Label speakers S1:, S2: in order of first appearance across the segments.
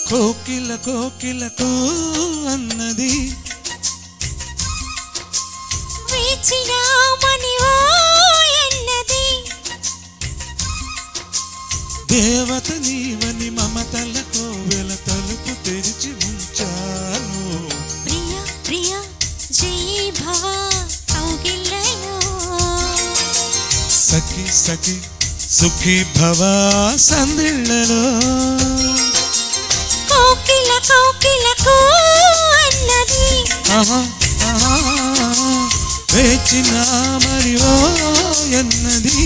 S1: కోకిల కోకిలకు అన్నది
S2: వేచినామని ఓ ఎన్నది
S1: దేవత నీవని మమతల కోవెల తలుపు తెరిచి ఉంచాను
S2: ప్రియ ప్రియ జై భవ కౌగిళ్ళలో
S1: సఖి సఖి సుఖీ భవ సందిళ్ళలో
S2: కోకిల కోకిలకు అన్నది
S1: వేచినా మరి ఓ ఎన్నది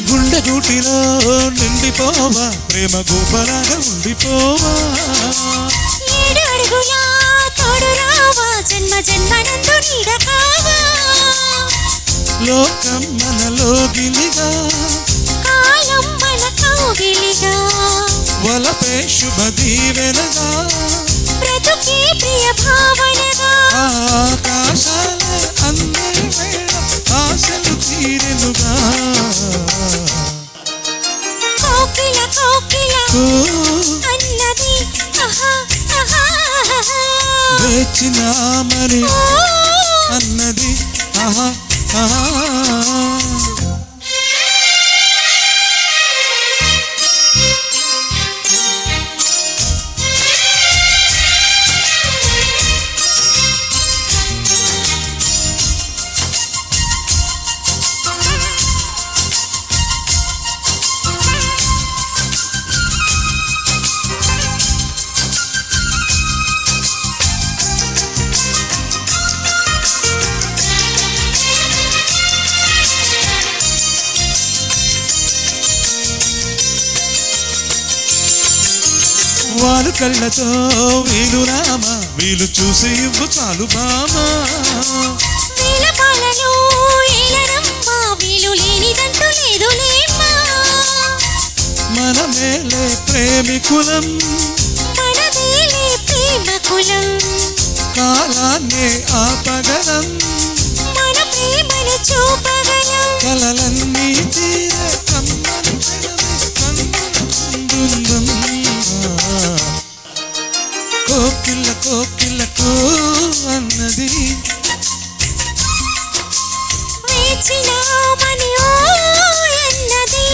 S1: గుండెగూటిలో నిండిపోవా ప్రేమ గోపలాగా ఉండిపోవా
S2: ఏడు అడుగుల తోడు రావా జన్మ జన్మనందు నీడ కావా
S1: లోకం మనలో గిలిగా
S2: కాలం మన కౌగిలిగా
S1: వలపే శుభ దీవెనగా
S2: బ్రతుకే ప్రియ భావనగా
S1: ఆకాశాల అందే వేళ ఆశలు తీరెనుగా
S2: కోకిల కోకిల అన్నది
S1: వేచినా మరి అన్నది ఆహా ఆహా వాలు కళ్ళతో వీలు రామా వీలు చూసి ఇవ్వు చాలు బామా
S2: వీల పాలలో ఏలరమ్మా వీలు లేనిదంటూ లేదులేమ్మా
S1: మనమేలే ప్రేమికులం
S2: మనదేలే ప్రేమ కులం
S1: కాలాన్నే ఆపగలం
S2: మన ప్రేమను చూపగలం
S1: కలలన్నీ తీరే కమ్మని కోకిల కోకిలకు అన్నది
S2: వేచినామని ఓ ఎన్నది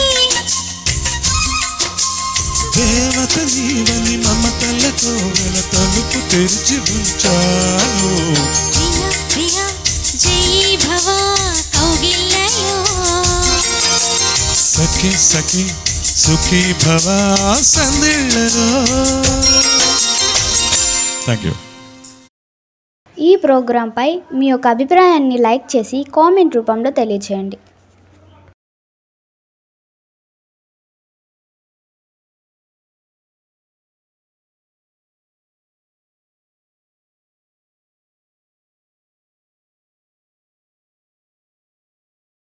S1: దేవత నీవని మమతల కోవెల తలుపు తెరిచి ఉంచాను
S2: ప్రియ ప్రియ జై భవ కౌగిళ్ళలో
S1: సఖి సఖి సుఖీ భవ సందిళ్ళలో. Thank you.
S3: ఈ ప్రోగ్రాంపై మీ యొక్క అభిప్రాయాన్ని లైక్ చేసి కామెంట్ రూపంలో తెలియజేయండి.